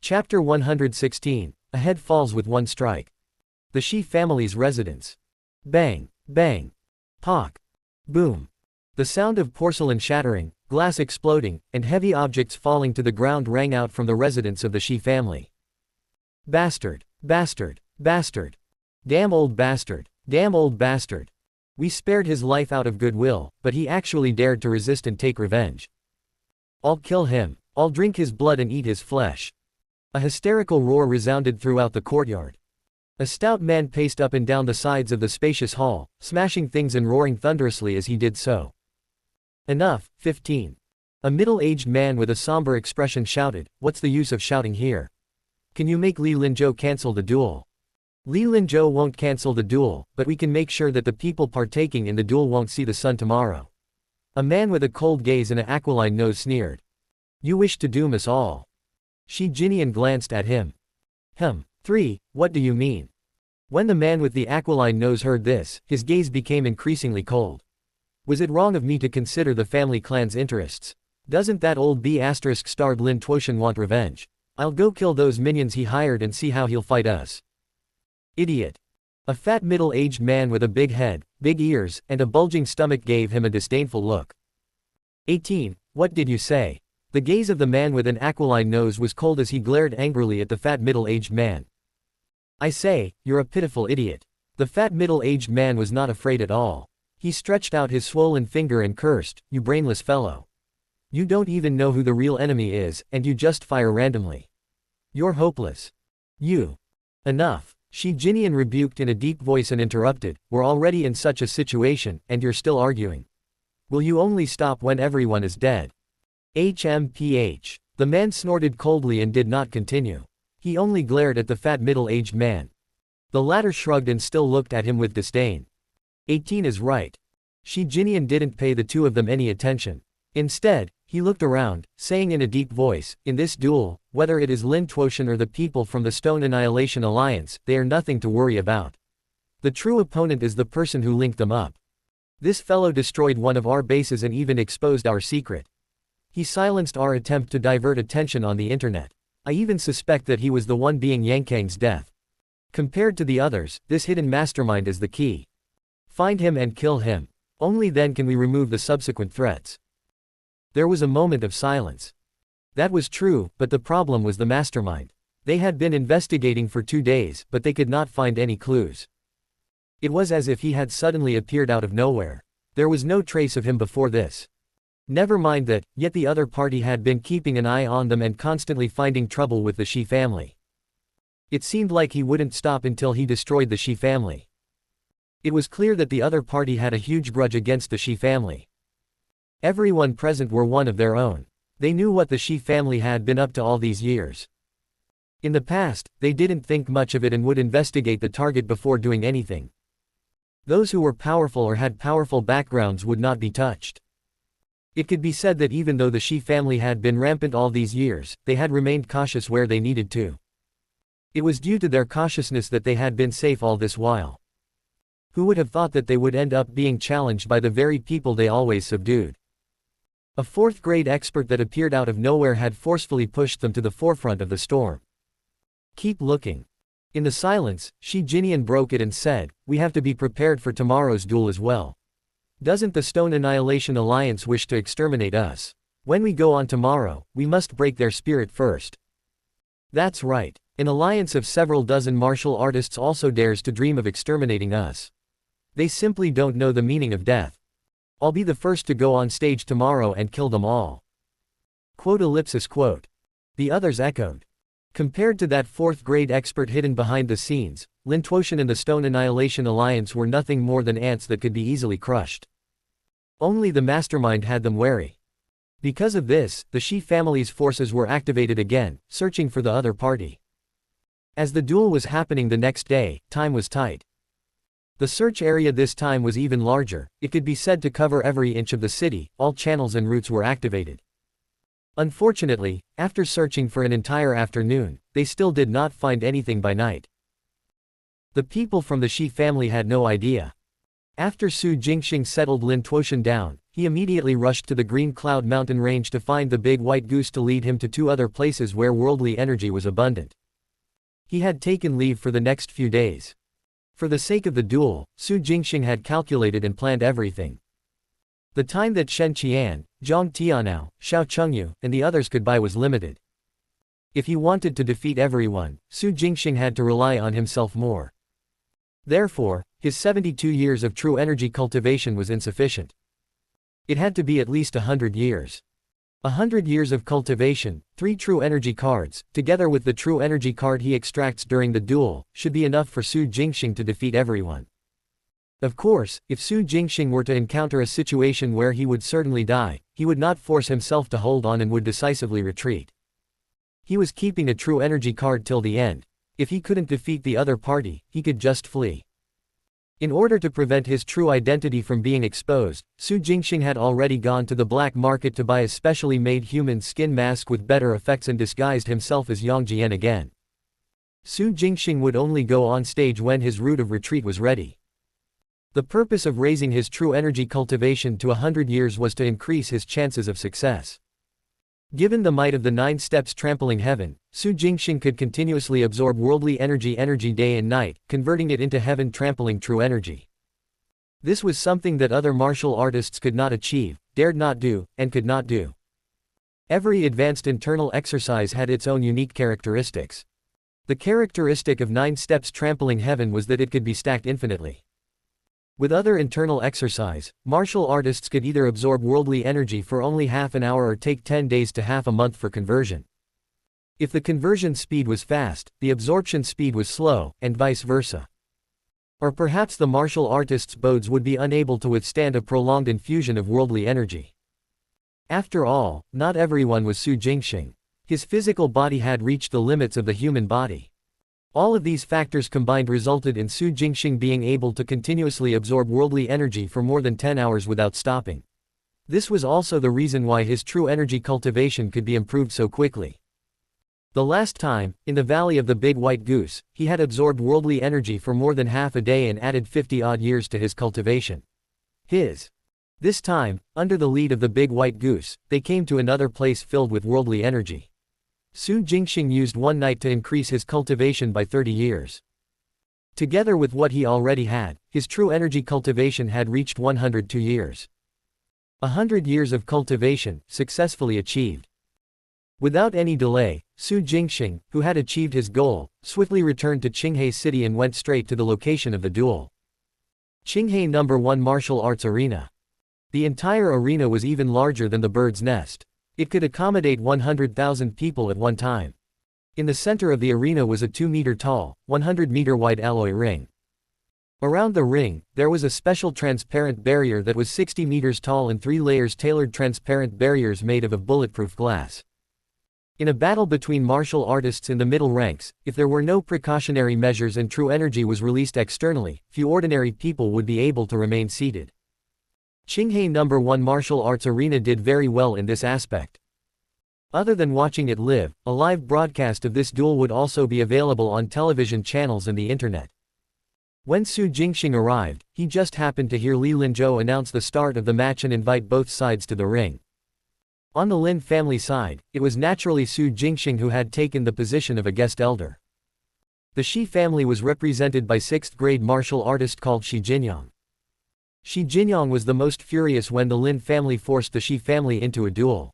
Chapter 116, A Head Falls with One Strike. The Shi family's residence. Bang, bang, pock, boom. The sound of porcelain shattering, glass exploding, and heavy objects falling to the ground rang out from the residence of the Shi family. Bastard, bastard, bastard. Damn old bastard, damn old bastard. We spared his life out of goodwill, but he actually dared to resist and take revenge. I'll kill him, I'll drink his blood and eat his flesh. A hysterical roar resounded throughout the courtyard. A stout man paced up and down the sides of the spacious hall, smashing things and roaring thunderously as he did so. Enough, 15. A middle-aged man with a somber expression shouted, "What's the use of shouting here? Can you make Li Linzhou cancel the duel?" Li Linzhou won't cancel the duel, but we can make sure that the people partaking in the duel won't see the sun tomorrow. A man with a cold gaze and an aquiline nose sneered. You wish to doom us all. Shi Jinian glanced at him. 3, what do you mean? When the man with the aquiline nose heard this, his gaze became increasingly cold. Was it wrong of me to consider the family clan's interests? Doesn't that old B***starred Lin Tuoshan want revenge? I'll go kill those minions he hired and see how he'll fight us. Idiot. A fat middle-aged man with a big head, big ears, and a bulging stomach gave him a disdainful look. 18, what did you say? The gaze of the man with an aquiline nose was cold as he glared angrily at the fat middle-aged man. I say, you're a pitiful idiot. The fat middle-aged man was not afraid at all. He stretched out his swollen finger and cursed, you brainless fellow. You don't even know who the real enemy is, and you just fire randomly. You're hopeless. You. Enough. Shi Jinian rebuked in a deep voice and interrupted, we're already in such a situation, and you're still arguing. Will you only stop when everyone is dead? HMPH. The man snorted coldly and did not continue. He only glared at the fat middle-aged man. The latter shrugged and still looked at him with disdain. 18 is right. Shi Jinian didn't pay the two of them any attention. Instead, he looked around, saying in a deep voice, in this duel, whether it is Lin Tuoshan or the people from the Stone Annihilation Alliance, they are nothing to worry about. The true opponent is the person who linked them up. This fellow destroyed one of our bases and even exposed our secret. He silenced our attempt to divert attention on the internet. I even suspect that he was the one being Yankang's death. Compared to the others, this hidden mastermind is the key. Find him and kill him. Only then can we remove the subsequent threats. There was a moment of silence. That was true, but the problem was the mastermind. They had been investigating for 2 days, but they could not find any clues. It was as if he had suddenly appeared out of nowhere. There was no trace of him before this. Never mind that, yet the other party had been keeping an eye on them and constantly finding trouble with the Shi family. It seemed like he wouldn't stop until he destroyed the Shi family. It was clear that the other party had a huge grudge against the Shi family. Everyone present were one of their own. They knew what the Shi family had been up to all these years. In the past, they didn't think much of it and would investigate the target before doing anything. Those who were powerful or had powerful backgrounds would not be touched. It could be said that even though the Shi family had been rampant all these years, they had remained cautious where they needed to. It was due to their cautiousness that they had been safe all this while. Who would have thought that they would end up being challenged by the very people they always subdued? A fourth-grade expert that appeared out of nowhere had forcefully pushed them to the forefront of the storm. Keep looking. In the silence, Shi Jinian broke it and said, we have to be prepared for tomorrow's duel as well. Doesn't the Stone Annihilation Alliance wish to exterminate us? When we go on tomorrow, we must break their spirit first. That's right. An alliance of several dozen martial artists also dares to dream of exterminating us. They simply don't know the meaning of death. I'll be the first to go on stage tomorrow and kill them all. Quote. The others echoed. Compared to that fourth-grade expert hidden behind the scenes, Lin Tuoshan and the Stone Annihilation Alliance were nothing more than ants that could be easily crushed. Only the mastermind had them wary. Because of this, the Shi family's forces were activated again, searching for the other party. As the duel was happening the next day, time was tight. The search area this time was even larger, it could be said to cover every inch of the city, all channels and routes were activated. Unfortunately, after searching for an entire afternoon, they still did not find anything by night. The people from the Shi family had no idea. After Su Jingxing settled Lin Tuoshan down, he immediately rushed to the Green Cloud Mountain range to find the big white goose to lead him to 2 other places where worldly energy was abundant. He had taken leave for the next few days. For the sake of the duel, Su Jingxing had calculated and planned everything. The time that Shen Qian, Zhang Tianao, Xiao Chengyu, and the others could buy was limited. If he wanted to defeat everyone, Su Jingxing had to rely on himself more. Therefore, his 72 years of true energy cultivation was insufficient. It had to be at least 100 years. 100 years of cultivation, 3 true energy cards, together with the true energy card he extracts during the duel, should be enough for Su Jingxing to defeat everyone. Of course, if Su Jingxing were to encounter a situation where he would certainly die, he would not force himself to hold on and would decisively retreat. He was keeping a true energy card till the end. If he couldn't defeat the other party, he could just flee. In order to prevent his true identity from being exposed, Su Jingxing had already gone to the black market to buy a specially made human skin mask with better effects and disguised himself as Yang Jian again. Su Jingxing would only go on stage when his route of retreat was ready. The purpose of raising his true energy cultivation to 100 years was to increase his chances of success. Given the might of the 9 steps trampling heaven, Su Jingxing could continuously absorb worldly energy day and night, converting it into heaven trampling true energy. This was something that other martial artists could not achieve, dared not do, and could not do. Every advanced internal exercise had its own unique characteristics. The characteristic of 9 steps trampling heaven was that it could be stacked infinitely. With other internal exercise, martial artists could either absorb worldly energy for only half an hour or take 10 days to half a month for conversion. If the conversion speed was fast, the absorption speed was slow, and vice versa. Or perhaps the martial artist's bodes would be unable to withstand a prolonged infusion of worldly energy. After all, not everyone was Su Jingxing. His physical body had reached the limits of the human body. All of these factors combined resulted in Su Jingxing being able to continuously absorb worldly energy for more than 10 hours without stopping. This was also the reason why his true energy cultivation could be improved so quickly. The last time, in the Valley of the Big White Goose, he had absorbed worldly energy for more than half a day and added 50-odd years to his cultivation. This time, under the lead of the Big White Goose, they came to another place filled with worldly energy. Su Jingxing used one night to increase his cultivation by 30 years. Together with what he already had, his true energy cultivation had reached 102 years. 100 years of cultivation, successfully achieved. Without any delay, Su Jingxing, who had achieved his goal, swiftly returned to Qinghe City and went straight to the location of the duel. Qinghe No. 1 Martial Arts Arena. The entire arena was even larger than the bird's nest. It could accommodate 100,000 people at one time. In the center of the arena was a 2-meter-tall, 100-meter-wide alloy ring. Around the ring, there was a special transparent barrier that was 60 meters tall and 3 layers tailored transparent barriers made of bulletproof glass. In a battle between martial artists in the middle ranks, if there were no precautionary measures and true energy was released externally, few ordinary people would be able to remain seated. Qinghe No. 1 Martial Arts Arena did very well in this aspect. Other than watching it live, a live broadcast of this duel would also be available on television channels and the internet. When Su Jingxing arrived, he just happened to hear Li Linzhou announce the start of the match and invite both sides to the ring. On the Lin family side, it was naturally Su Jingxing who had taken the position of a guest elder. The Shi family was represented by 6th-grade martial artist called Shi Jinyang. Shi Jinyang was the most furious when the Lin family forced the Shi family into a duel.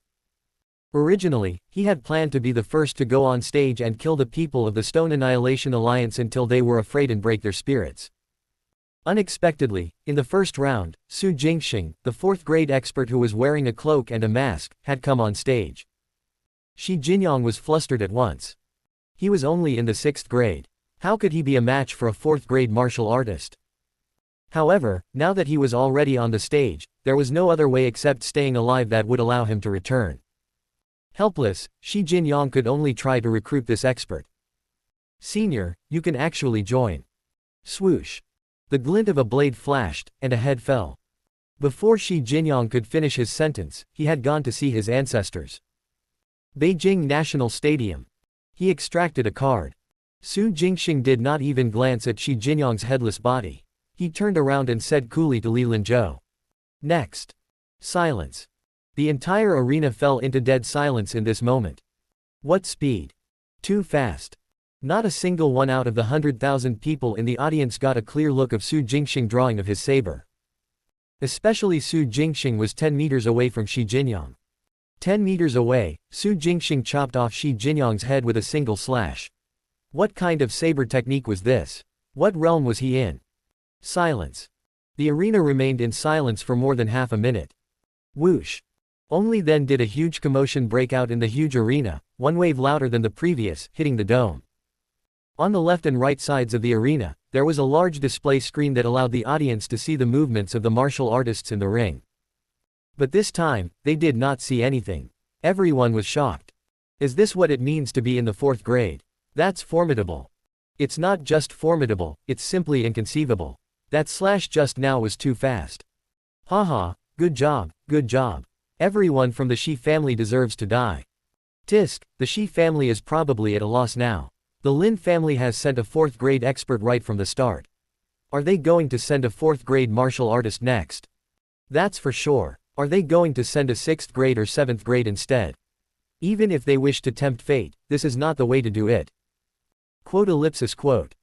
Originally, he had planned to be the first to go on stage and kill the people of the Stone Annihilation Alliance until they were afraid and break their spirits. Unexpectedly, in the first round, Su Jingxing, the 4th-grade expert who was wearing a cloak and a mask, had come on stage. Shi Jinyang was flustered at once. He was only in the 6th grade. How could he be a match for a 4th-grade martial artist? However, now that he was already on the stage, there was no other way except staying alive that would allow him to return. Helpless, Shi Jinyang could only try to recruit this expert. "Senior, you can actually join." Swoosh. The glint of a blade flashed, and a head fell. Before Shi Jinyang could finish his sentence, he had gone to see his ancestors. Beijing National Stadium. He extracted a card. Su Jingxing did not even glance at Shi Jinyang's headless body. He turned around and said coolly to Li Linzhou. Next. Silence. The entire arena fell into dead silence in this moment. What speed? Too fast. Not a single one out of the 100,000 people in the audience got a clear look of Su Jingxing drawing of his saber. Especially Su Jingxing was 10 meters away from Shi Jinyang. 10 meters away, Su Jingxing chopped off Shi Jinyang's head with a single slash. What kind of saber technique was this? What realm was he in? Silence. The arena remained in silence for more than half a minute. Whoosh. Only then did a huge commotion break out in the huge arena, one wave louder than the previous, hitting the dome. On the left and right sides of the arena, there was a large display screen that allowed the audience to see the movements of the martial artists in the ring. But this time, they did not see anything. Everyone was shocked. Is this what it means to be in the 4th grade? That's formidable. It's not just formidable, it's simply inconceivable. That slash just now was too fast. Haha, good job, good job. Everyone from the Shi family deserves to die. Tisk, the Shi family is probably at a loss now. The Lin family has sent a 4th grade expert right from the start. Are they going to send a 4th grade martial artist next? That's for sure. Are they going to send a 6th grade or 7th grade instead? Even if they wish to tempt fate, this is not the way to do it. Quote.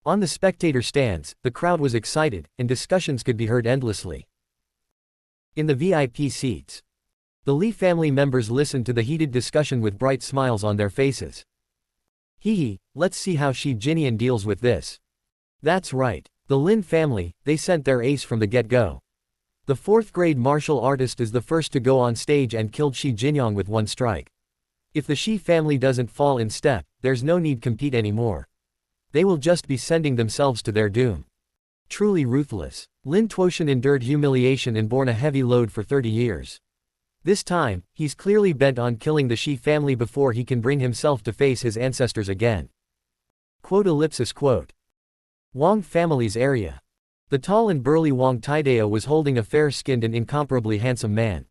On the spectator stands, the crowd was excited, and discussions could be heard endlessly. In the VIP seats, the Li family members listened to the heated discussion with bright smiles on their faces. Hee, let's see how Shi Jinyan deals with this. That's right. The Lin family, they sent their ace from the get-go. The 4th grade martial artist is the first to go on stage and killed Shi Jinyang with one strike. If the Shi family doesn't fall in step, there's no need compete anymore. They will just be sending themselves to their doom. Truly ruthless. Lin Tuoshan endured humiliation and borne a heavy load for 30 years. This time, he's clearly bent on killing the Shi family before he can bring himself to face his ancestors again. Quote. Wang family's area. The tall and burly Wang Taidao was holding a fair-skinned and incomparably handsome man.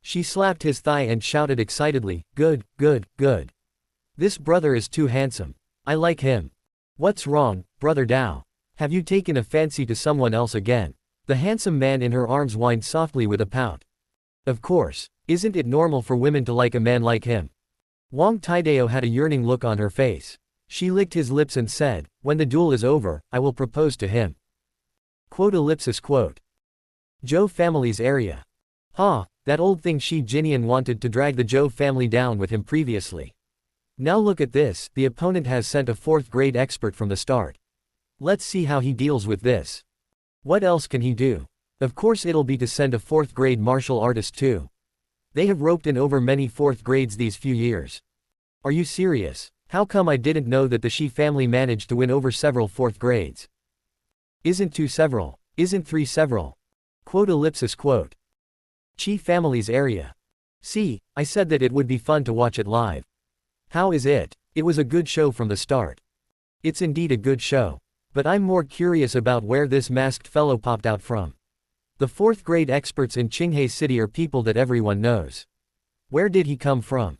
She slapped his thigh and shouted excitedly, good, good, good. This brother is too handsome. I like him. What's wrong, brother Dao? Have you taken a fancy to someone else again? The handsome man in her arms whined softly with a pout. Of course, isn't it normal for women to like a man like him? Wang Taidao had a yearning look on her face. She licked his lips and said, when the duel is over, I will propose to him. Quote. Zhou family's area. That old thing Shi Jinyan wanted to drag the Zhou family down with him previously. Now look at this, the opponent has sent a 4th grade expert from the start. Let's see how he deals with this. What else can he do? Of course it'll be to send a 4th grade martial artist too. They have roped in over many 4th grades these few years. Are you serious? How come I didn't know that the Shi family managed to win over several 4th grades? Isn't 2 several? Isn't 3 several? Quote. Chi family's area. See, I said that it would be fun to watch it live. How is it? It was a good show from the start. It's indeed a good show. But I'm more curious about where this masked fellow popped out from. The 4th grade experts in Qinghai City are people that everyone knows. Where did he come from?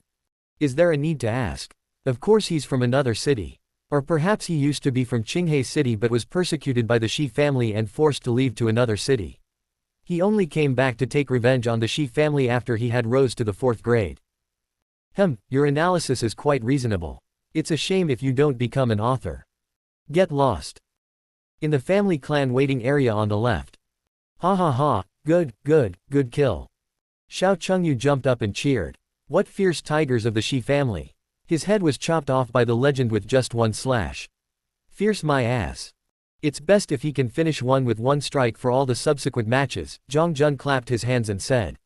Is there a need to ask? Of course he's from another city. Or perhaps he used to be from Qinghai City but was persecuted by the Shi family and forced to leave to another city. He only came back to take revenge on the Shi family after he had rose to the 4th grade. Your analysis is quite reasonable. It's a shame if you don't become an author. Get lost. In the family clan waiting area on the left. Good kill. Xiao Chengyu jumped up and cheered. What fierce tigers of the Shi family. His head was chopped off by the legend with just one slash. Fierce my ass. It's best if he can finish one with one strike for all the subsequent matches. Zhang Jun clapped his hands and said.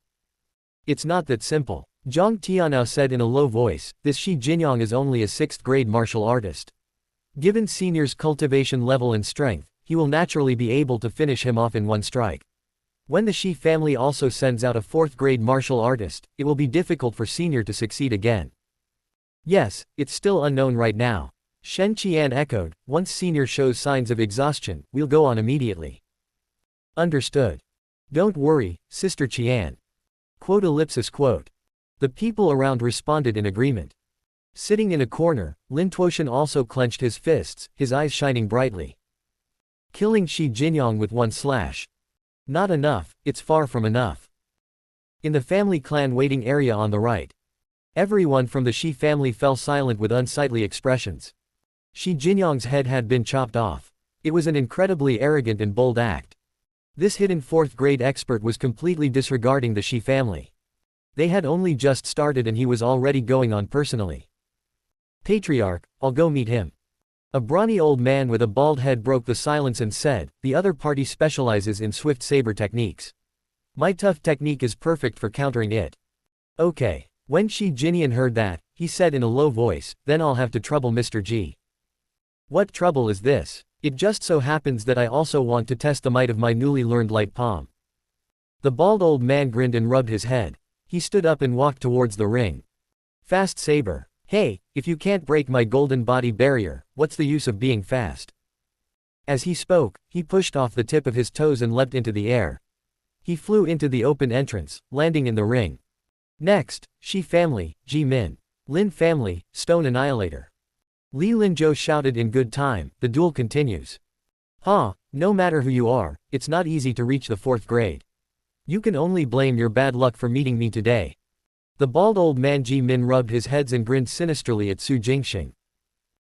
It's not that simple. Zhang Tianao said in a low voice, this Shi Jinyang is only a 6th grade martial artist. Given senior's cultivation level and strength, he will naturally be able to finish him off in one strike. When the Shi family also sends out a 4th grade martial artist, it will be difficult for senior to succeed again. Yes, it's still unknown right now. Shen Qian echoed, once senior shows signs of exhaustion, we'll go on immediately. Understood. Don't worry, Sister Qian. Quote. The people around responded in agreement. Sitting in a corner, Lin Tuoshan also clenched his fists, his eyes shining brightly. killing Shi Jinyang with one slash. Not enough, it's far from enough. In the family clan waiting area on the right, everyone from the Shi family fell silent with unsightly expressions. Shi Jinyang's head had been chopped off. It was an incredibly arrogant and bold act. This hidden fourth-grade expert was completely disregarding the Shi family. They had only just started and he was already going on personally. Patriarch, I'll go meet him. A brawny old man with a bald head broke the silence and said, the other party specializes in swift saber techniques. My tough technique is perfect for countering it. Okay. When Shi Jinyan heard that, he said in a low voice, then I'll have to trouble Mr. G. What trouble is this? It just so happens that I also want to test the might of my newly learned light palm. The bald old man grinned and rubbed his head. He stood up and walked towards the ring. Fast saber. Hey, if you can't break my golden body barrier, what's the use of being fast? As he spoke, he pushed off the tip of his toes and leapt into the air. He flew into the open entrance, landing in the ring. Next, Shi family, Ji Min. Lin family, Stone Annihilator. Li Linzhou shouted in good time, the duel continues. No matter who you are, it's not easy to reach the fourth grade. You can only blame your bad luck for meeting me today. The bald old man Ji Min rubbed his heads and grinned sinisterly at Su Jingxing.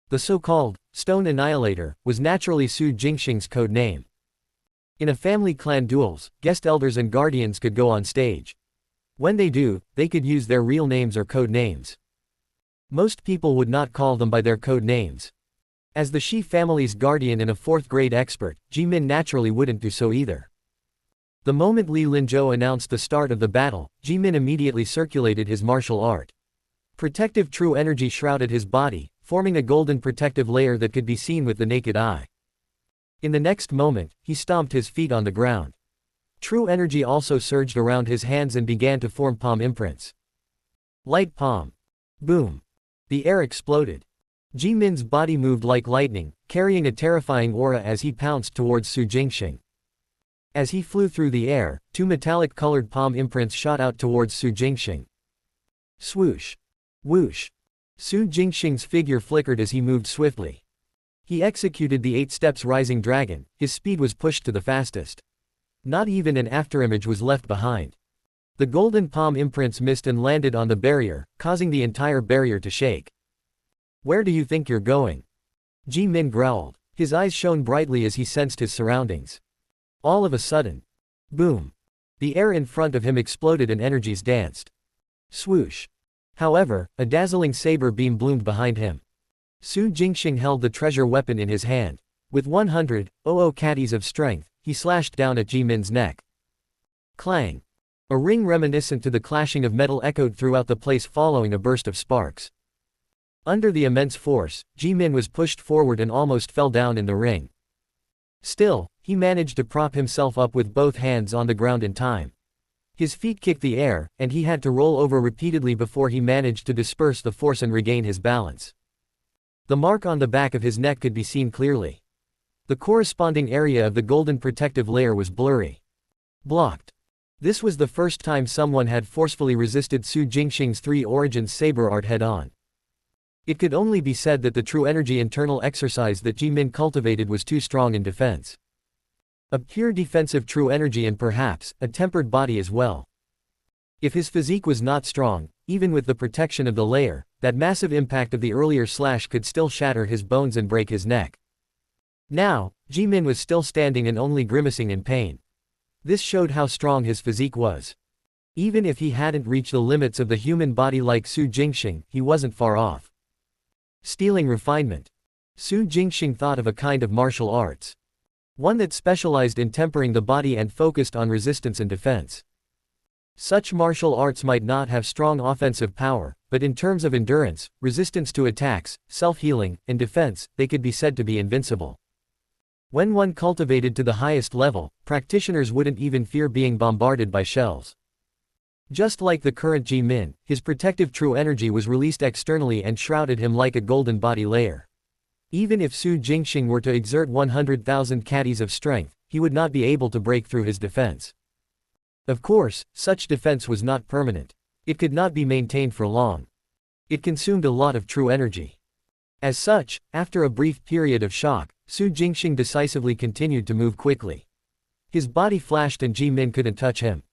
The so-called Stone Annihilator was naturally Su Jingxing's code name. In a family clan duels, guest elders and guardians could go on stage. When they do, they could use their real names or code names. Most people would not call them by their code names. As the Shi family's guardian and a fourth-grade expert, Ji Min naturally wouldn't do so either. The moment Li Linzhou announced the start of the battle, Ji Min immediately circulated his martial art. Protective true energy shrouded his body, forming a golden protective layer that could be seen with the naked eye. In the next moment, he stomped his feet on the ground. True energy also surged around his hands and began to form palm imprints. Light palm. Boom. The air exploded. Ji Min's body moved like lightning, carrying a terrifying aura as he pounced towards Su Jingxing. As he flew through the air, two metallic-colored palm imprints shot out towards Su Jingxing. Swoosh. Whoosh. Su Jingxing's figure flickered as he moved swiftly. He executed the 8 steps rising dragon, his speed was pushed to the fastest. Not even an afterimage was left behind. The golden palm imprints missed and landed on the barrier, causing the entire barrier to shake. Where do you think you're going? Ji Min growled. His eyes shone brightly as he sensed his surroundings. All of a sudden. Boom. The air in front of him exploded and energies danced. Swoosh. However, a dazzling saber beam bloomed behind him. Su Jingxing held the treasure weapon in his hand. With 100 caddies of strength, he slashed down at Ji Min's neck. Clang. A ring reminiscent to the clashing of metal echoed throughout the place following a burst of sparks. Under the immense force, Ji Min was pushed forward and almost fell down in the ring. Still, he managed to prop himself up with both hands on the ground in time. His feet kicked the air, and he had to roll over repeatedly before he managed to disperse the force and regain his balance. The mark on the back of his neck could be seen clearly. The corresponding area of the golden protective layer was blurry. Blocked. This was the first time someone had forcefully resisted Su Jingxing's 3 Origins saber art head-on. It could only be said that the true energy internal exercise that Ji Min cultivated was too strong in defense. A pure defensive true energy and perhaps, a tempered body as well. If his physique was not strong, even with the protection of the layer, that massive impact of the earlier slash could still shatter his bones and break his neck. Now, Ji Min was still standing and only grimacing in pain. This showed how strong his physique was. Even if he hadn't reached the limits of the human body like Su Jingxing, he wasn't far off. Stealing refinement. Su Jingxing thought of a kind of martial arts. One that specialized in tempering the body and focused on resistance and defense. Such martial arts might not have strong offensive power, but in terms of endurance, resistance to attacks, self-healing, and defense, they could be said to be invincible. When one cultivated to the highest level, practitioners wouldn't even fear being bombarded by shells. Just like the current Ji Min, his protective true energy was released externally and shrouded him like a golden body layer. Even if Su Jingxing were to exert 100,000 caddies of strength, he would not be able to break through his defense. Of course, such defense was not permanent. It could not be maintained for long. It consumed a lot of true energy. As such, after a brief period of shock, Su Jingxing decisively continued to move quickly. His body flashed and Ji Min couldn't touch him.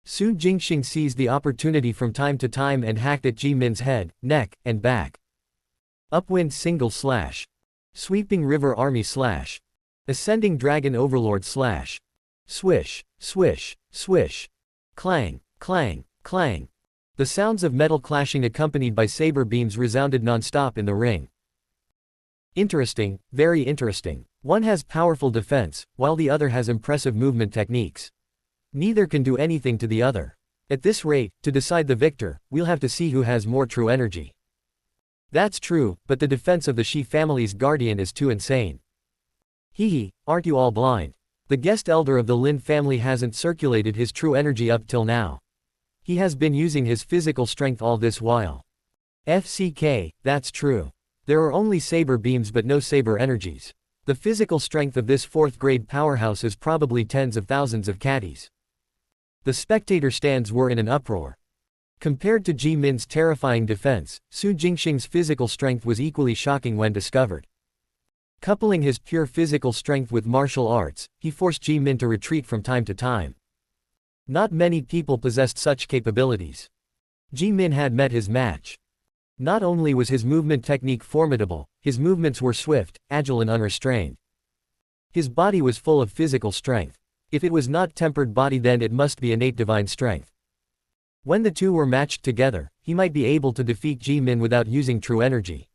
Su Jingxing seized the opportunity from time to time and hacked at Ji Min's head, neck, and back. Upwind single slash. Sweeping river army slash. Ascending dragon overlord slash. Swish, swish, swish. Clang, clang, clang. The sounds of metal clashing accompanied by saber beams resounded non-stop in the ring. Interesting, very interesting. One has powerful defense, while the other has impressive movement techniques. Neither can do anything to the other. At this rate, to decide the victor, we'll have to see who has more true energy. That's true, but the defense of the Shi family's guardian is too insane. Hee, aren't you all blind? The guest elder of the Lin family hasn't circulated his true energy up till now. He has been using his physical strength all this while. FCK, that's true. There are only saber beams but no saber energies. The physical strength of this 4th grade powerhouse is probably tens of thousands of caddies. The spectator stands were in an uproar. Compared to Ji Min's terrifying defense, Su Jingxing's physical strength was equally shocking when discovered. Coupling his pure physical strength with martial arts, he forced Ji Min to retreat from time to time. Not many people possessed such capabilities. Ji Min had met his match. Not only was his movement technique formidable, his movements were swift, agile and unrestrained. His body was full of physical strength. If it was not tempered body then it must be innate divine strength. When the two were matched together, he might be able to defeat Ji Min without using true energy.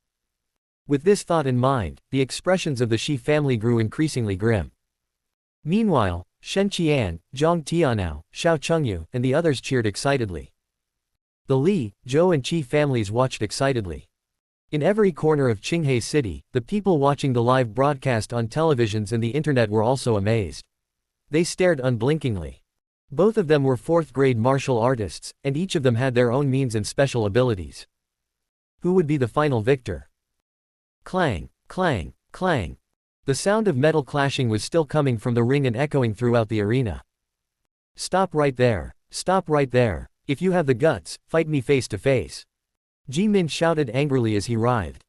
With this thought in mind, the expressions of the Shi family grew increasingly grim. Meanwhile, Shen Qian, Zhang Tianao, Xiao Chengyu, and the others cheered excitedly. The Li, Zhou and Qi families watched excitedly. In every corner of Qinghai City, the people watching the live broadcast on televisions and the internet were also amazed. They stared unblinkingly. Both of them were 4th grade martial artists, and each of them had their own means and special abilities. Who would be the final victor? Clang, clang, clang. The sound of metal clashing was still coming from the ring and echoing throughout the arena. Stop right there. Stop right there. If you have the guts, fight me face to face. Ji Min shouted angrily as he writhed.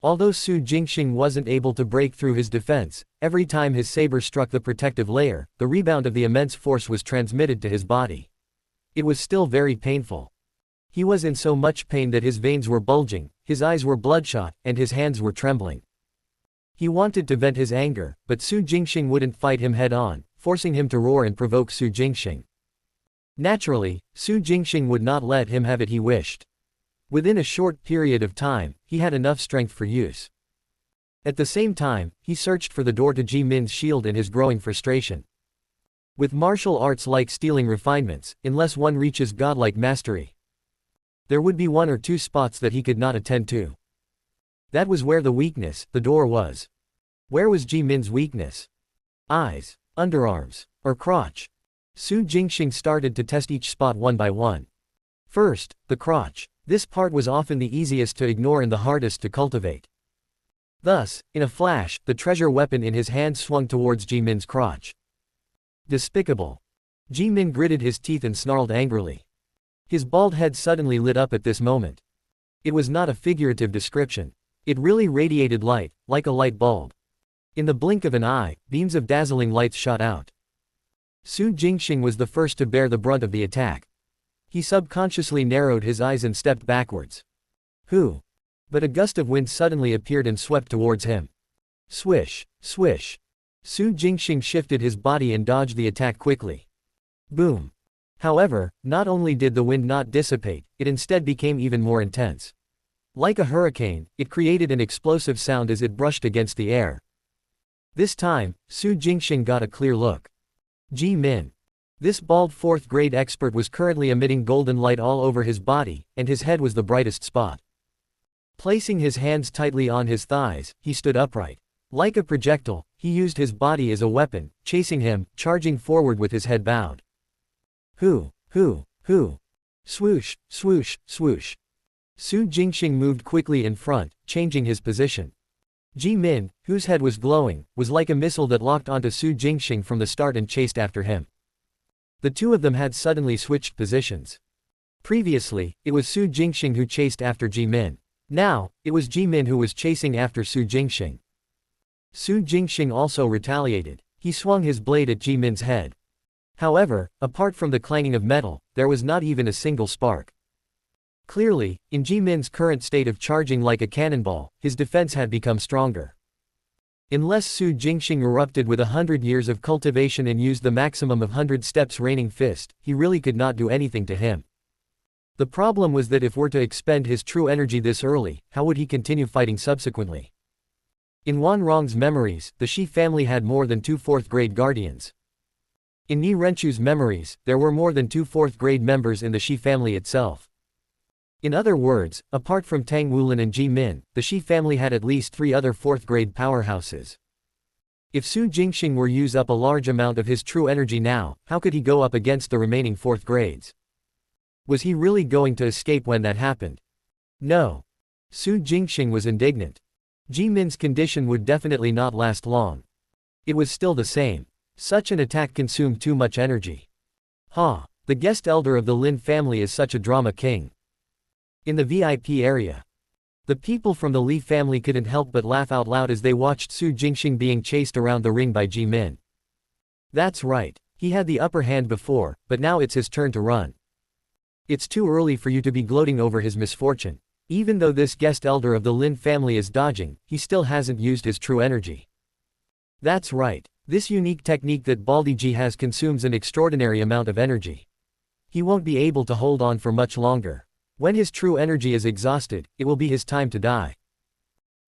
Although Su Jingxing wasn't able to break through his defense, every time his saber struck the protective layer, the rebound of the immense force was transmitted to his body. It was still very painful. He was in so much pain that his veins were bulging, his eyes were bloodshot, and his hands were trembling. He wanted to vent his anger, but Su Jingxing wouldn't fight him head-on, forcing him to roar and provoke Su Jingxing. Naturally, Su Jingxing would not let him have it he wished. Within a short period of time, he had enough strength for use. At the same time, he searched for the door to Ji Min's shield in his growing frustration. With martial arts like stealing refinements, unless one reaches godlike mastery, there would be 1 or 2 spots that he could not attend to. That was where the weakness, the door was. Where was Ji Min's weakness? Eyes, underarms, or crotch? Su Jingxing started to test each spot one by one. First, the crotch. This part was often the easiest to ignore and the hardest to cultivate. Thus, in a flash, the treasure weapon in his hand swung towards Ji Min's crotch. Despicable. Ji Min gritted his teeth and snarled angrily. His bald head suddenly lit up at this moment. It was not a figurative description. It really radiated light, like a light bulb. In the blink of an eye, beams of dazzling lights shot out. Su Jingxing was the first to bear the brunt of the attack. He subconsciously narrowed his eyes and stepped backwards. Who? But a gust of wind suddenly appeared and swept towards him. Swish, swish. Su Jingxing shifted his body and dodged the attack quickly. Boom. However, not only did the wind not dissipate, it instead became even more intense. Like a hurricane, it created an explosive sound as it brushed against the air. This time, Su Jingxing got a clear look. Ji Min. This bald 4th grade expert was currently emitting golden light all over his body, and his head was the brightest spot. Placing his hands tightly on his thighs, he stood upright. Like a projectile, he used his body as a weapon, chasing him, charging forward with his head bowed. Who? Swoosh, swoosh, swoosh. Su Jingxing moved quickly in front, changing his position. Ji Min, whose head was glowing, was like a missile that locked onto Su Jingxing from the start and chased after him. The two of them had suddenly switched positions. Previously, it was Su Jingxing who chased after Ji Min. Now, it was Ji Min who was chasing after Su Jingxing. Su Jingxing also retaliated. He swung his blade at Ji Min's head. However, apart from the clanging of metal, there was not even a single spark. Clearly, in Ji Min's current state of charging like a cannonball, his defense had become stronger. Unless Su Jingxing erupted with 100 years of cultivation and used the maximum of 100 steps raining fist, he really could not do anything to him. The problem was that if were to expend his true energy this early, how would he continue fighting subsequently? In Wan Rong's memories, the Shi family had more than 2 fourth-grade guardians. In Ni Renchu's memories, there were more than 2 fourth-grade members in the Shi family itself. In other words, apart from Tang Wulin and Ji Min, the Shi family had at least 3 other fourth-grade powerhouses. If Su Jingxing were to use up a large amount of his true energy now, how could he go up against the remaining fourth grades? Was he really going to escape when that happened? No. Su Jingxing was indignant. Ji Min's condition would definitely not last long. It was still the same. Such an attack consumed too much energy. The guest elder of the Lin family is such a drama king. In the VIP area, the people from the Li family couldn't help but laugh out loud as they watched Su Jingxing being chased around the ring by Ji Min. That's right, he had the upper hand before, but now it's his turn to run. It's too early for you to be gloating over his misfortune. Even though this guest elder of the Lin family is dodging, he still hasn't used his true energy. That's right, this unique technique that Baldi Ji has consumes an extraordinary amount of energy. He won't be able to hold on for much longer. When his true energy is exhausted, it will be his time to die.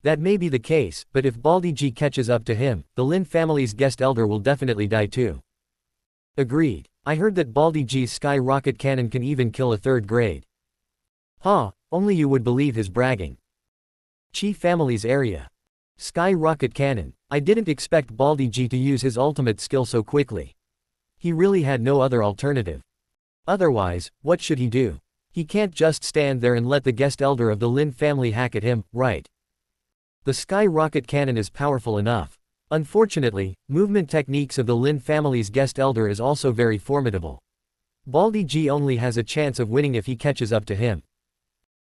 That may be the case, but if Baldi Ji catches up to him, the Lin family's guest elder will definitely die too. Agreed. I heard that Baldi Ji's sky rocket cannon can even kill a 3rd grade. Only you would believe his bragging. Qi family's area. Sky rocket cannon. I didn't expect Baldi Ji to use his ultimate skill so quickly. He really had no other alternative. Otherwise, what should he do? He can't just stand there and let the guest elder of the Lin family hack at him, right? The sky rocket cannon is powerful enough. Unfortunately, movement techniques of the Lin family's guest elder is also very formidable. Baldi Ji only has a chance of winning if he catches up to him.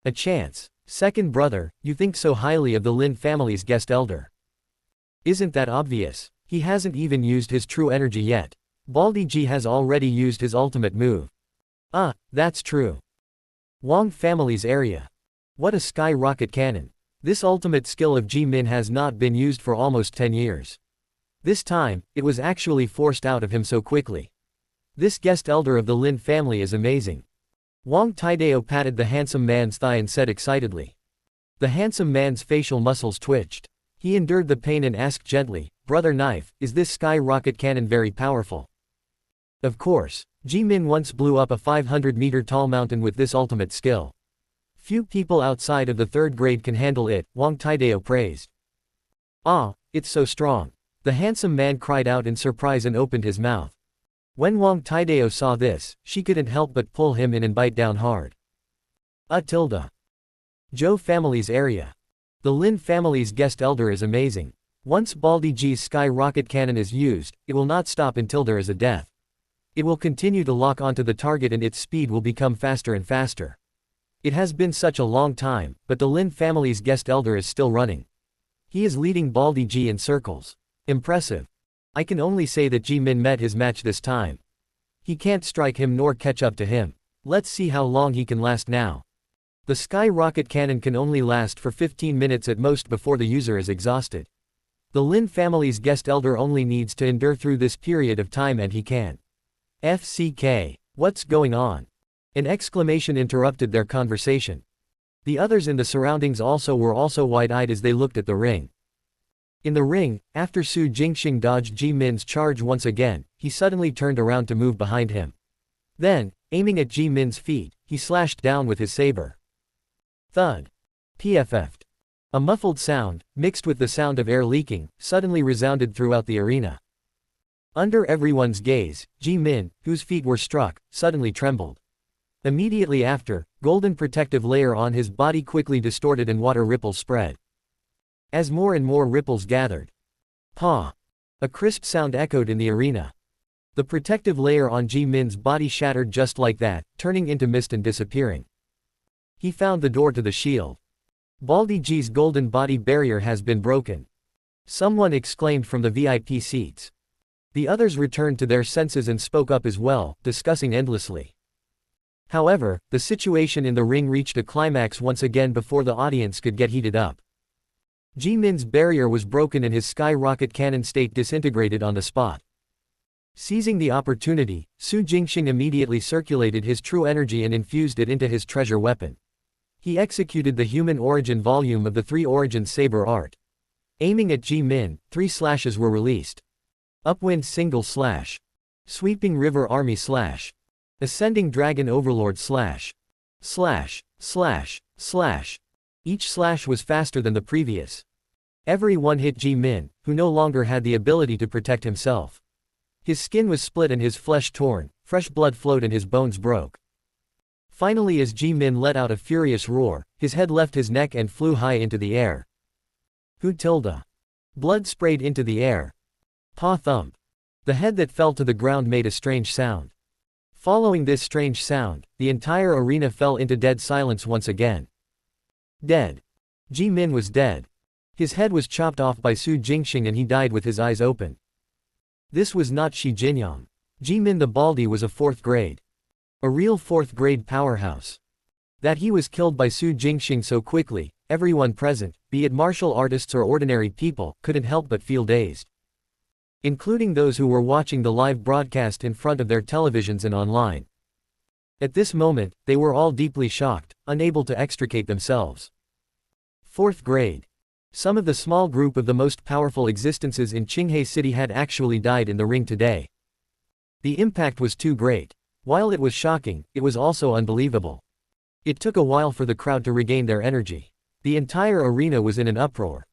A chance. Second brother, you think so highly of the Lin family's guest elder. Isn't that obvious? He hasn't even used his true energy yet. Baldi Ji has already used his ultimate move. That's true. Wang family's area. What a sky rocket cannon. This ultimate skill of Ji Min has not been used for almost 10 years. This time, it was actually forced out of him so quickly. This guest elder of the Lin family is amazing. Wang Taidao patted the handsome man's thigh and said excitedly. The handsome man's facial muscles twitched. He endured the pain and asked gently, "Brother Knife, is this sky rocket cannon very powerful?" Of course. Ji Min once blew up a 500-meter tall mountain with this ultimate skill. Few people outside of the 3rd grade can handle it, Wang Taidao praised. It's so strong. The handsome man cried out in surprise and opened his mouth. When Wang Taidao saw this, she couldn't help but pull him in and bite down hard. Zhou family's area. The Lin family's guest elder is amazing. Once Baldi Ji's sky rocket cannon is used, it will not stop until there is a death. It will continue to lock onto the target and its speed will become faster and faster. It has been such a long time, but the Lin family's guest elder is still running. He is leading Baldi Ji in circles. Impressive. I can only say that Ji Min met his match this time. He can't strike him nor catch up to him. Let's see how long he can last now. The sky rocket cannon can only last for 15 minutes at most before the user is exhausted. The Lin family's guest elder only needs to endure through this period of time and he can. FCK. What's going on? An exclamation interrupted their conversation. The others in the surroundings were also wide-eyed as they looked at the ring. In the ring, after Su Jingxing dodged Ji Min's charge once again, he suddenly turned around to move behind him. Then, aiming at Ji Min's feet, he slashed down with his saber. Thud. PFF'd. A muffled sound, mixed with the sound of air leaking, suddenly resounded throughout the arena. Under everyone's gaze, Ji Min, whose feet were struck, suddenly trembled. Immediately after, golden protective layer on his body quickly distorted and water ripples spread. As more and more ripples gathered. A crisp sound echoed in the arena. The protective layer on Ji Min's body shattered just like that, turning into mist and disappearing. He found the door to the shield. Baldy G's golden body barrier has been broken. Someone exclaimed from the VIP seats. The others returned to their senses and spoke up as well, discussing endlessly. However, the situation in the ring reached a climax once again before the audience could get heated up. Ji-min's barrier was broken and his skyrocket cannon state disintegrated on the spot. Seizing the opportunity, Su Jingxing immediately circulated his true energy and infused it into his treasure weapon. He executed the human origin volume of the Three Origins saber art. Aiming at Ji-min, 3 slashes were released. Upwind single slash. Sweeping river army slash. Ascending dragon overlord slash. Slash, slash, slash. Each slash was faster than the previous. Every one hit Ji-min, who no longer had the ability to protect himself. His skin was split and his flesh torn, fresh blood flowed and his bones broke. Finally, as Ji-min let out a furious roar, his head left his neck and flew high into the air. Hu tilde. Blood sprayed into the air. Pa thump. The head that fell to the ground made a strange sound. Following this strange sound, the entire arena fell into dead silence once again. Dead. Ji-min was dead. His head was chopped off by Su Jingxing and he died with his eyes open. This was not Shi Jinyang. Ji-min the Baldy was a 4th grade. A real 4th grade powerhouse. That he was killed by Su Jingxing so quickly, everyone present, be it martial artists or ordinary people, couldn't help but feel dazed. Including those who were watching the live broadcast in front of their televisions and online. At this moment, they were all deeply shocked, unable to extricate themselves. 4th grade. Some of the small group of the most powerful existences in Qinghe City had actually died in the ring today. The impact was too great. While it was shocking, it was also unbelievable. It took a while for the crowd to regain their energy. The entire arena was in an uproar.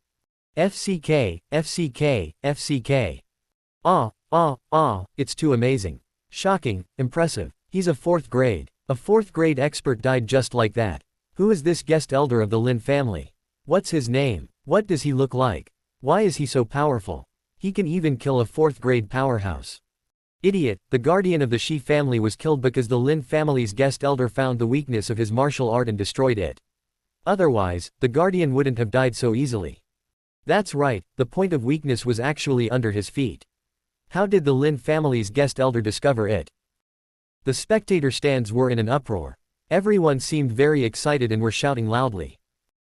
FCK, FCK, FCK. It's too amazing. Shocking, impressive. He's a 4th grade. A 4th grade expert died just like that. Who is this guest elder of the Lin family? What's his name? What does he look like? Why is he so powerful? He can even kill a 4th grade powerhouse. Idiot, the guardian of the Shi family was killed because the Lin family's guest elder found the weakness of his martial art and destroyed it. Otherwise, the guardian wouldn't have died so easily. That's right, the point of weakness was actually under his feet. How did the Lin family's guest elder discover it? The spectator stands were in an uproar. Everyone seemed very excited and were shouting loudly.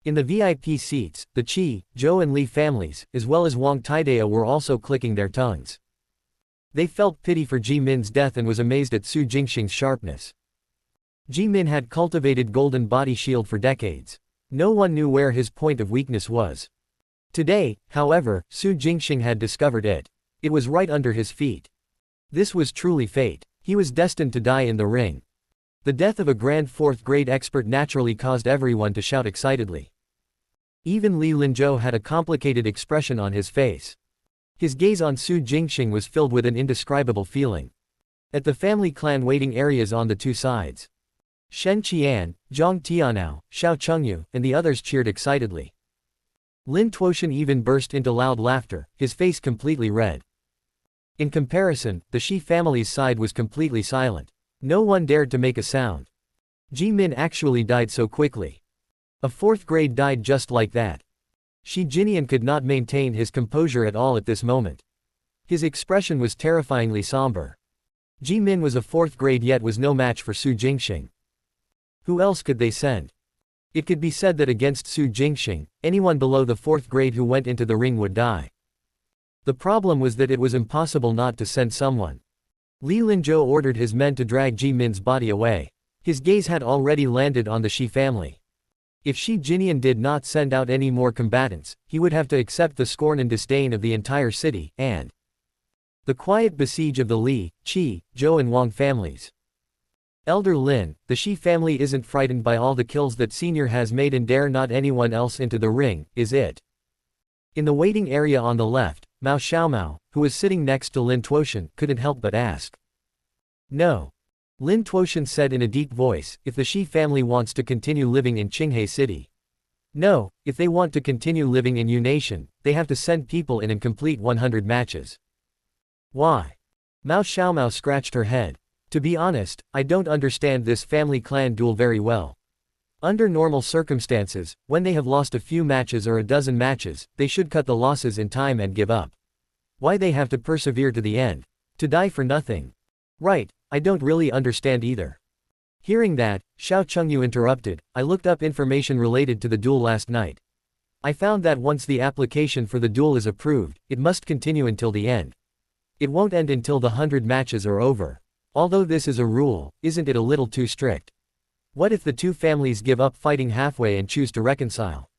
In the VIP seats, the Qi, Zhou and Li families, as well as Wang Taidao were also clicking their tongues. They felt pity for Ji-min's death and was amazed at Su Jingxing's sharpness. Ji-min had cultivated golden body shield for decades. No one knew where his point of weakness was. Today, however, Su Jingxing had discovered it. It was right under his feet. This was truly fate. He was destined to die in the ring. The death of a grand 4th grade expert naturally caused everyone to shout excitedly. Even Li Linzhou had a complicated expression on his face. His gaze on Su Jingxing was filled with an indescribable feeling. At the family clan waiting areas on the 2 sides, Shen Qian, Zhang Tianao, Xiao Chengyu, and the others cheered excitedly. Lin Tuoshan even burst into loud laughter, his face completely red. In comparison, the Shi family's side was completely silent. No one dared to make a sound. Ji-min actually died so quickly. A 4th grade died just like that. Shi Jinyan could not maintain his composure at all at this moment. His expression was terrifyingly somber. Ji-min was a 4th grade yet was no match for Su Jingxing. Who else could they send? It could be said that against Su Jingxing, anyone below the 4th grade who went into the ring would die. The problem was that it was impossible not to send someone. Li Linzhou ordered his men to drag Ji-min's body away. His gaze had already landed on the Shi family. If Shi Jinyan did not send out any more combatants, he would have to accept the scorn and disdain of the entire city, and the quiet besiege of the Li, Qi, Zhou and Wang families. Elder Lin, the Shi family isn't frightened by all the kills that Senior has made and dare not anyone else into the ring, is it? In the waiting area on the left, Mao Xiaomao, who was sitting next to Lin Tuoshan, couldn't help but ask. No. Lin Tuoshan said in a deep voice, if the Shi family wants to continue living in Qinghe City. No, if they want to continue living in Yu Nation, they have to send people in and complete 100 matches. Why? Mao Xiaomao scratched her head. To be honest, I don't understand this family clan duel very well. Under normal circumstances, when they have lost a few matches or a dozen matches, they should cut the losses in time and give up. Why they have to persevere to the end? To die for nothing. Right, I don't really understand either. Hearing that, Xiao Chengyu interrupted. I looked up information related to the duel last night. I found that once the application for the duel is approved, it must continue until the end. It won't end until the 100 matches are over. Although this is a rule, isn't it a little too strict? What if the two families give up fighting halfway and choose to reconcile?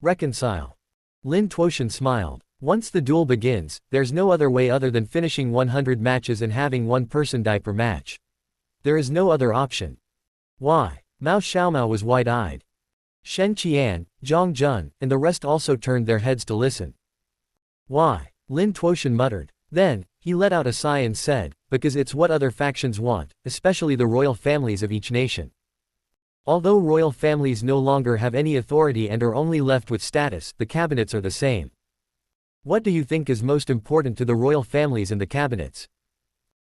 Reconcile. Lin Tuoshan smiled. Once the duel begins, there's no other way other than finishing 100 matches and having one person die per match. There is no other option. Why? Mao Xiaomao was wide-eyed. Shen Qian, Zhang Jun, and the rest also turned their heads to listen. Why? Lin Tuoshan muttered. Then, he let out a sigh and said, because it's what other factions want, especially the royal families of each nation. Although royal families no longer have any authority and are only left with status, the cabinets are the same. What do you think is most important to the royal families and the cabinets?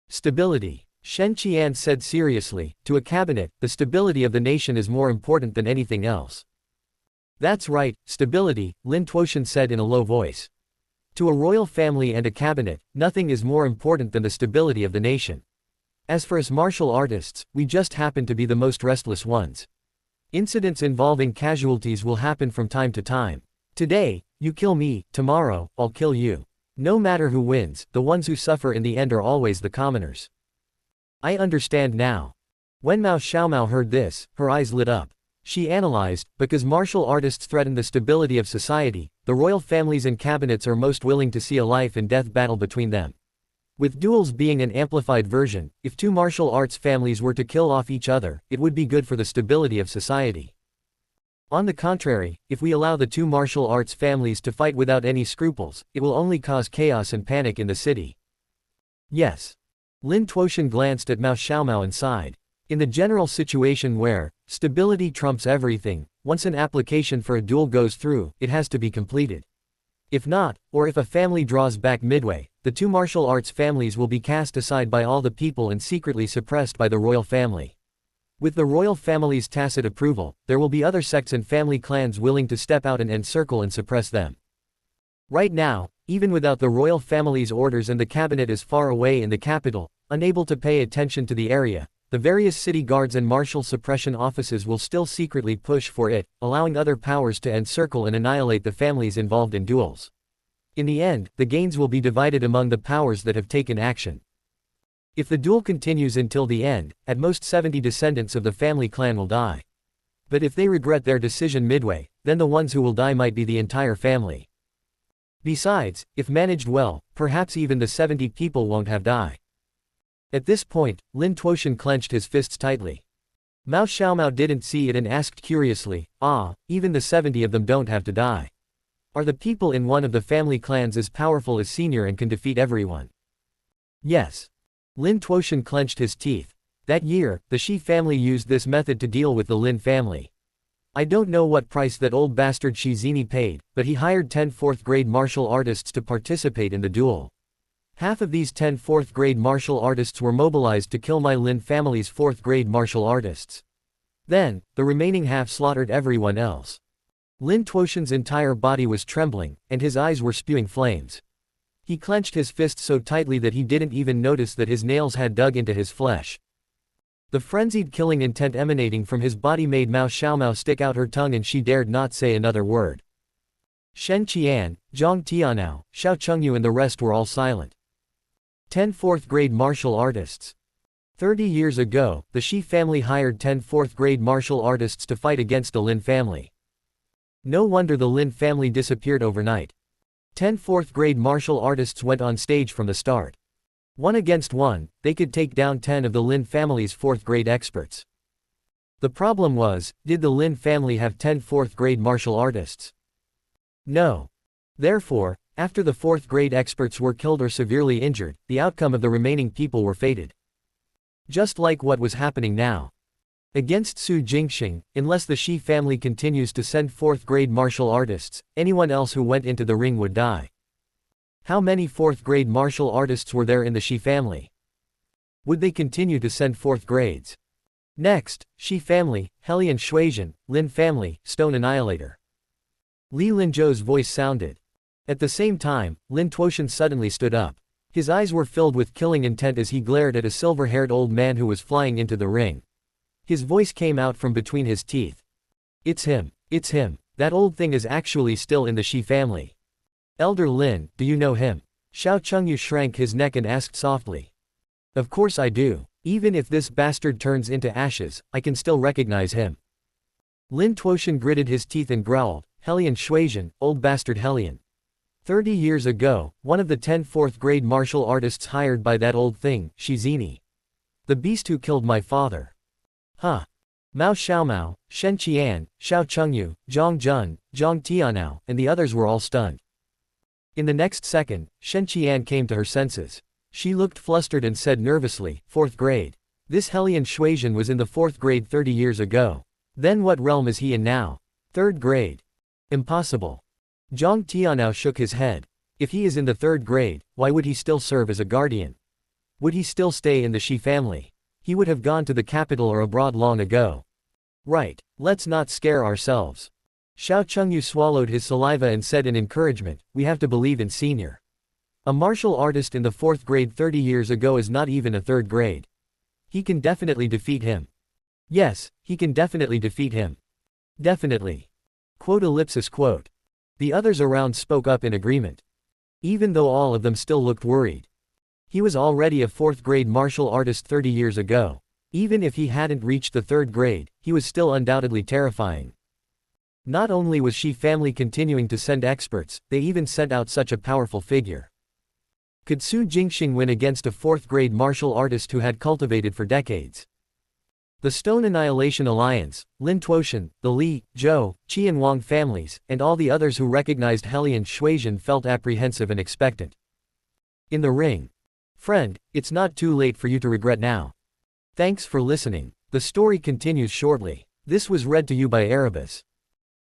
Stability. Shen Qian said seriously, to a cabinet, the stability of the nation is more important than anything else. That's right, stability, Lin Tuoshan said in a low voice. To a royal family and a cabinet, nothing is more important than the stability of the nation. As for us martial artists, we just happen to be the most restless ones. Incidents involving casualties will happen from time to time. Today, you kill me, tomorrow, I'll kill you. No matter who wins, the ones who suffer in the end are always the commoners. I understand now. When Mao Xiaomao heard this, her eyes lit up. She analyzed, because martial artists threaten the stability of society, the royal families and cabinets are most willing to see a life and death battle between them. With duels being an amplified version, if two martial arts families were to kill off each other, it would be good for the stability of society. On the contrary, if we allow the two martial arts families to fight without any scruples, it will only cause chaos and panic in the city. Yes. Lin Tuoshan glanced at Mao Xiaomao and sighed. In the general situation where stability trumps everything, once an application for a duel goes through, it has to be completed. If not, or if a family draws back midway, the two martial arts families will be cast aside by all the people and secretly suppressed by the royal family. With the royal family's tacit approval, there will be other sects and family clans willing to step out and encircle and suppress them. Right now, even without the royal family's orders and the cabinet is far away in the capital, unable to pay attention to the area, the various city guards and martial suppression offices will still secretly push for it, allowing other powers to encircle and annihilate the families involved in duels. In the end, the gains will be divided among the powers that have taken action. If the duel continues until the end, at most 70 descendants of the family clan will die. But if they regret their decision midway, then the ones who will die might be the entire family. Besides, if managed well, perhaps even the 70 people won't have die. At this point, Lin Tuoshan clenched his fists tightly. Mao Xiaomao didn't see it and asked curiously, even the 70 of them don't have to die. Are the people in one of the family clans as powerful as senior and can defeat everyone? Yes. Lin Tuoshan clenched his teeth. That year, the Shi family used this method to deal with the Lin family. I don't know what price that old bastard Shi Zini paid, but he hired 10 fourth-grade martial artists to participate in the duel. Half of these 10 fourth-grade martial artists were mobilized to kill my Lin family's fourth-grade martial artists. Then, the remaining half slaughtered everyone else. Lin Tuoshan's entire body was trembling, and his eyes were spewing flames. He clenched his fist so tightly that he didn't even notice that his nails had dug into his flesh. The frenzied killing intent emanating from his body made Mao Xiaomao stick out her tongue and she dared not say another word. Shen Qian, Zhang Tianao, Xiao Chengyu and the rest were all silent. 10 fourth-grade martial artists. 30 years ago, the Shi family hired 10 fourth-grade martial artists to fight against the Lin family. No wonder the Lin family disappeared overnight. 10 fourth-grade martial artists went on stage from the start. One against one, they could take down 10 of the Lin family's fourth-grade experts. The problem was, did the Lin family have 10 fourth-grade martial artists? No. Therefore, after the fourth-grade experts were killed or severely injured, the outcome of the remaining people were fated. Just like what was happening now. Against Su Jingxing, unless the Shi family continues to send fourth-grade martial artists, anyone else who went into the ring would die. How many fourth-grade martial artists were there in the Shi family? Would they continue to send fourth grades? Next, Shi family, Hellion Shuaizhen, Lin family, Stone Annihilator. Li Linzhou's voice sounded. At the same time, Lin Tuoshan suddenly stood up. His eyes were filled with killing intent as he glared at a silver-haired old man who was flying into the ring. His voice came out from between his teeth. It's him. It's him. That old thing is actually still in the Shi family. Elder Lin, do you know him? Xiao Chengyu shrank his neck and asked softly. Of course I do. Even if this bastard turns into ashes, I can still recognize him. Lin Tuoshan gritted his teeth and growled, Hellion Shuaizhen, old bastard Hellion. 30 years ago, one of the 10 fourth-grade martial artists hired by that old thing, Shizini. The beast who killed my father. Huh. Mao Xiaomao, Shen Qian, Xiao Chengyu, Zhang Jun, Zhang Tianao, and the others were all stunned. In the next second, Shen Qian came to her senses. She looked flustered and said nervously, 4th grade. This Hellion Shuaizhen was in the 4th grade 30 years ago. Then what realm is he in now? 3rd grade. Impossible. Zhang Tianao shook his head. If he is in the 3rd grade, why would he still serve as a guardian? Would he still stay in the Shi family? He would have gone to the capital or abroad long ago. Right, let's not scare ourselves. Xiao Chengyu swallowed his saliva and said in encouragement, we have to believe in senior. A martial artist in the 4th grade 30 years ago is not even a 3rd grade. He can definitely defeat him. Yes, he can definitely defeat him. Definitely. Quote ellipsis quote. The others around spoke up in agreement. Even though all of them still looked worried. He was already a 4th grade martial artist 30 years ago. Even if he hadn't reached the 3rd grade, he was still undoubtedly terrifying. Not only was Shi family continuing to send experts, they even sent out such a powerful figure. Could Su Jingxing win against a 4th grade martial artist who had cultivated for decades? The Stone Annihilation Alliance, Lin Tuoshan, the Li, Zhou, Qi and Wang families, and all the others who recognized Hellion Shuaizhen felt apprehensive and expectant. In the ring. Friend, it's not too late for you to regret now. Thanks for listening. The story continues shortly. This was read to you by Erebus.